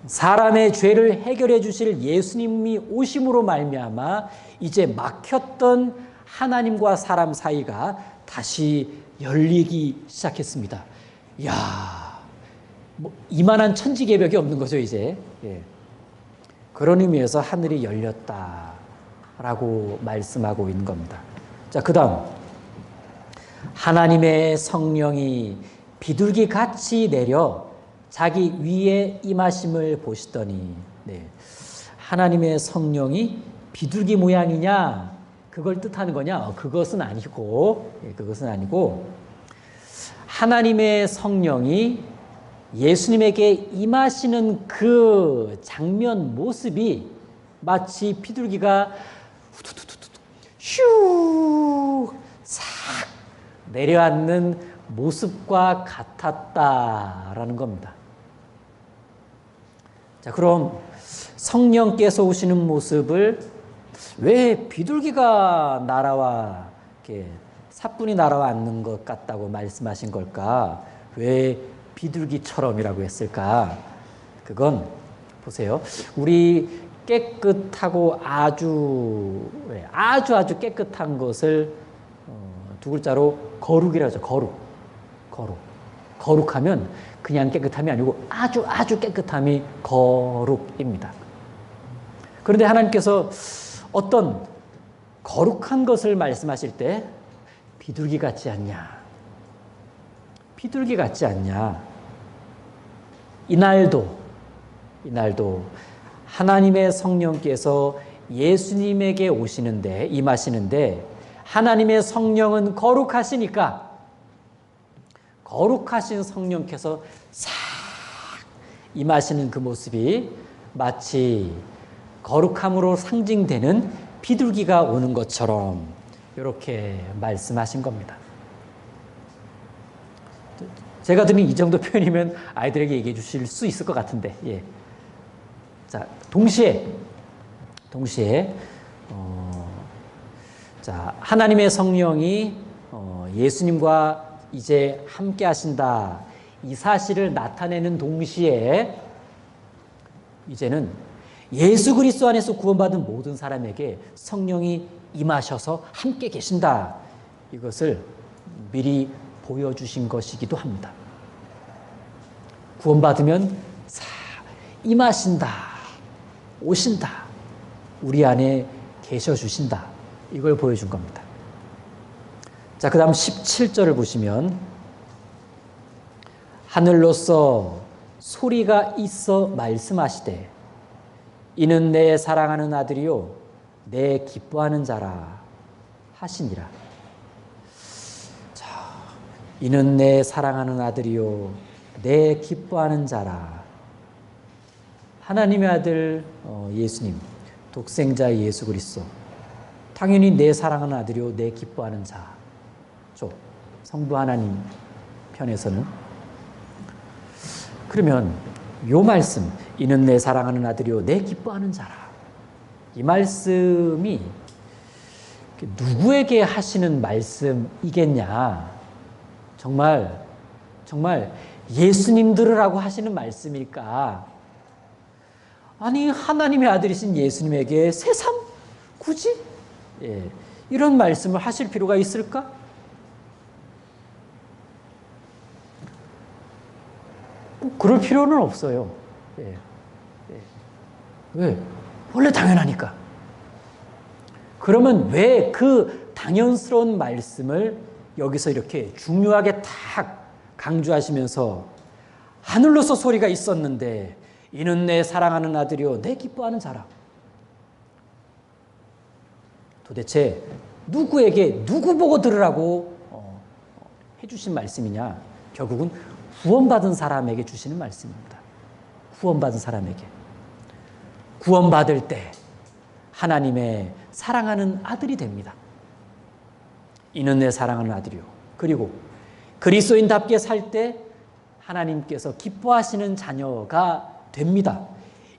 사람의 죄를 해결해 주실 예수님이 오심으로 말미암아 이제 막혔던 하나님과 사람 사이가 다시 열리기 시작했습니다. 이야, 뭐 이만한 천지개벽이 없는 거죠 이제. 예. 그런 의미에서 하늘이 열렸다라고 말씀하고 있는 겁니다. 자, 그 다음 하나님의 성령이 비둘기 같이 내려 자기 위에 임하심을 보시더니. 네. 하나님의 성령이 비둘기 모양이냐 그걸 뜻하는 거냐? 그것은 아니고, 그것은 아니고 하나님의 성령이 예수님에게 임하시는 그 장면 모습이 마치 비둘기가 슉 싹 내려앉는 모습과 같았다라는 겁니다. 자, 그럼 성령께서 오시는 모습을 왜 비둘기가 날아와 이렇게 사뿐히 날아와 앉는 것 같다고 말씀하신 걸까? 왜 비둘기처럼이라고 했을까? 그건 보세요. 우리 깨끗하고 아주 깨끗한 것을 두 글자로 거룩이라고 하죠. 거룩하면 그냥 깨끗함이 아니고 아주 깨끗함이 거룩입니다. 그런데 하나님께서 어떤 거룩한 것을 말씀하실 때 비둘기 같지 않냐? 비둘기 같지 않냐? 이날도 하나님의 성령께서 예수님에게 오시는데 임하시는데 하나님의 성령은 거룩하시니까 거룩하신 성령께서 싹 임하시는 그 모습이 마치 거룩함으로 상징되는 비둘기가 오는 것처럼 이렇게 말씀하신 겁니다. 제가 드린 이 정도 표현이면 아이들에게 얘기해 주실 수 있을 것 같은데, 예. 자, 동시에, 자, 하나님의 성령이 예수님과 이제 함께 하신다. 이 사실을 나타내는 동시에 이제는 예수 그리스도 안에서 구원받은 모든 사람에게 성령이 임하셔서 함께 계신다. 이것을 미리 보여주신 것이기도 합니다. 구원받으면 임하신다. 오신다. 우리 안에 계셔 주신다. 이걸 보여준 겁니다. 자, 그 다음 17절을 보시면 하늘로서 소리가 있어 말씀하시되 이는 내 사랑하는 아들이요 내 기뻐하는 자라 하시니라. 자, 이는 내 사랑하는 아들이요 내 기뻐하는 자라. 하나님의 아들 예수님, 독생자 예수 그리스도, 당연히 내 사랑하는 아들이요 내 기뻐하는 자죠. 성부 하나님 편에서는. 그러면 요 말씀, 이는 내 사랑하는 아들이요 내 기뻐하는 자라. 이 말씀이 누구에게 하시는 말씀이겠냐? 정말 예수님 들으라고 하시는 말씀일까? 아니, 하나님의 아들이신 예수님에게 새삼 굳이 이런 말씀을 하실 필요가 있을까? 그럴 필요는 없어요. 왜? 원래 당연하니까. 그러면 왜 그 당연스러운 말씀을 여기서 이렇게 중요하게 탁 강조하시면서 하늘로서 소리가 있었는데 이는 내 사랑하는 아들이요 내 기뻐하는 자라. 도대체 누구에게 누구 보고 들으라고 해주신 말씀이냐? 결국은 구원받은 사람에게 주시는 말씀입니다. 구원받은 사람에게. 구원받을 때 하나님의 사랑하는 아들이 됩니다. 이는 내 사랑하는 아들이요. 그리고 그리스도인답게 살 때 하나님께서 기뻐하시는 자녀가 됩니다.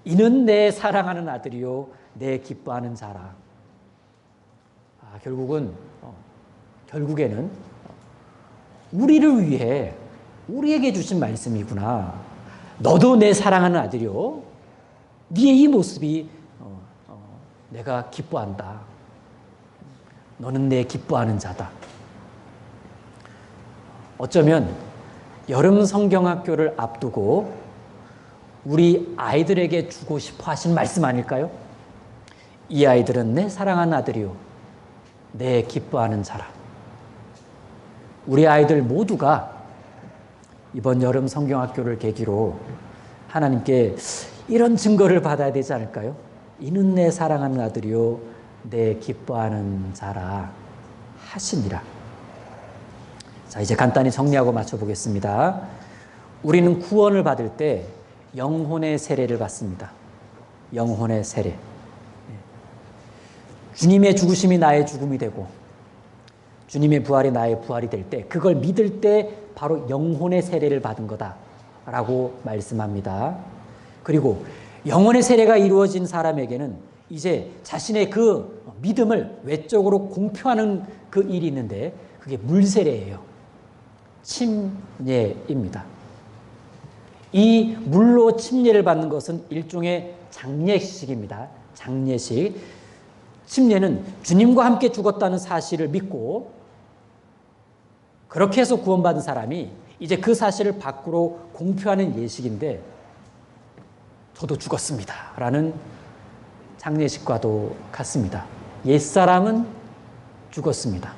이는 내 사랑하는 아들이요 내 기뻐하는 자라. 결국에는 우리를 위해 우리에게 주신 말씀이구나. 너도 내 사랑하는 아들이요. 네의 이 모습이 내가 기뻐한다. 너는 내 기뻐하는 자다. 어쩌면 여름 성경학교를 앞두고 우리 아이들에게 주고 싶어 하신 말씀 아닐까요? 이 아이들은 내 사랑하는 아들이요 내 기뻐하는 자라. 우리 아이들 모두가 이번 여름 성경학교를 계기로 하나님께 이런 증거를 받아야 되지 않을까요? 이는 내 사랑하는 아들이요 내 기뻐하는 자라 하시니라. 자, 이제 간단히 정리하고 맞춰보겠습니다. 우리는 구원을 받을 때 영혼의 세례를 받습니다. 영혼의 세례. 주님의 죽으심이 나의 죽음이 되고 주님의 부활이 나의 부활이 될 때 그걸 믿을 때 바로 영혼의 세례를 받은 거다라고 말씀합니다. 그리고 영혼의 세례가 이루어진 사람에게는 이제 자신의 그 믿음을 외적으로 공표하는 그 일이 있는데 그게 물세례예요. 침례입니다. 이 물로 침례를 받는 것은 일종의 장례식입니다. 장례식. 침례는 주님과 함께 죽었다는 사실을 믿고 그렇게 해서 구원받은 사람이 이제 그 사실을 밖으로 공표하는 예식인데 저도 죽었습니다 라는 장례식과도 같습니다. 옛사람은 죽었습니다.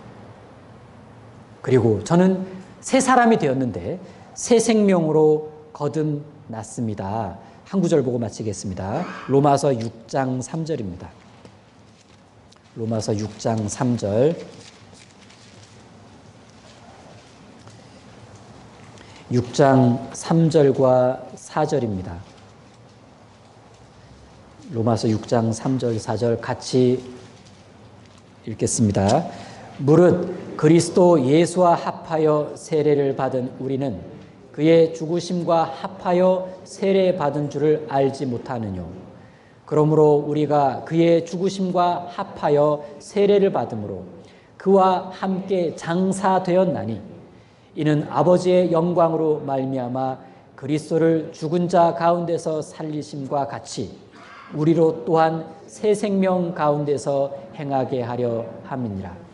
그리고 저는 새 사람이 되었는데 새 생명으로 거듭났습니다. 한 구절 보고 마치겠습니다. 로마서 6장 3절입니다. 로마서 6장 3절. 6장 3절과 4절입니다. 로마서 6장 3절 4절 같이 읽겠습니다. 무릇 그리스도 예수와 합하여 세례를 받은 우리는 그의 죽으심과 합하여 세례 받은 줄을 알지 못하느뇨. 그러므로 우리가 그의 죽으심과 합하여 세례를 받음으로 그와 함께 장사되었나니 이는 아버지의 영광으로 말미암아 그리스도를 죽은 자 가운데서 살리심과 같이 우리로 또한 새 생명 가운데서 행하게 하려 함이니라.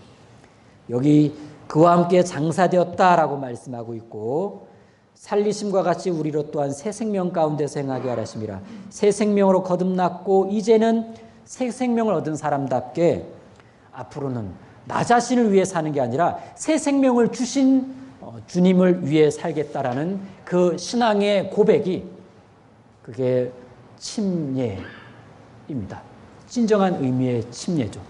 여기 그와 함께 장사되었다라고 말씀하고 있고 살리심과 같이 우리로 또한 새 생명 가운데서 행하게 하라 하심이라. 새 생명으로 거듭났고 이제는 새 생명을 얻은 사람답게 앞으로는 나 자신을 위해 사는 게 아니라 새 생명을 주신 주님을 위해 살겠다라는 그 신앙의 고백이 그게 침례입니다. 진정한 의미의 침례죠.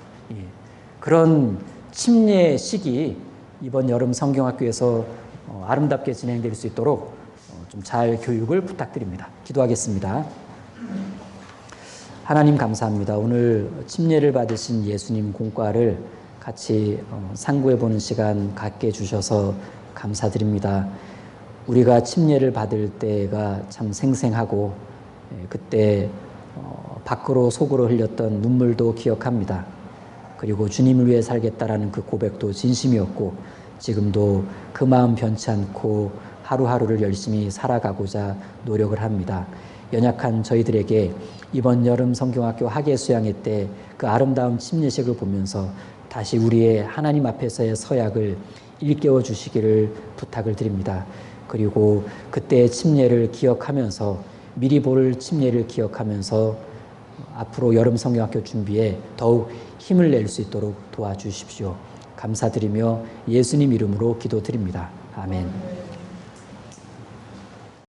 그런 침례식이 이번 여름 성경학교에서 아름답게 진행될 수 있도록 좀 잘 교육을 부탁드립니다. 기도하겠습니다. 하나님 감사합니다. 오늘 침례를 받으신 예수님 공과를 같이 상고해보는 시간 갖게 해주셔서 감사드립니다. 우리가 침례를 받을 때가 참 생생하고 그때 밖으로 속으로 흘렸던 눈물도 기억합니다. 그리고 주님을 위해 살겠다라는 그 고백도 진심이었고 지금도 그 마음 변치 않고 하루하루를 열심히 살아가고자 노력을 합니다. 연약한 저희들에게 이번 여름 성경학교 학예 수양회 때 그 아름다운 침례식을 보면서 다시 우리의 하나님 앞에서의 서약을 일깨워 주시기를 부탁을 드립니다. 그리고 그때의 침례를 기억하면서 미리 볼 침례를 기억하면서 앞으로 여름 성경학교 준비에 더욱 힘을 낼 수 있도록 도와주십시오. 감사드리며 예수님 이름으로 기도드립니다. 아멘.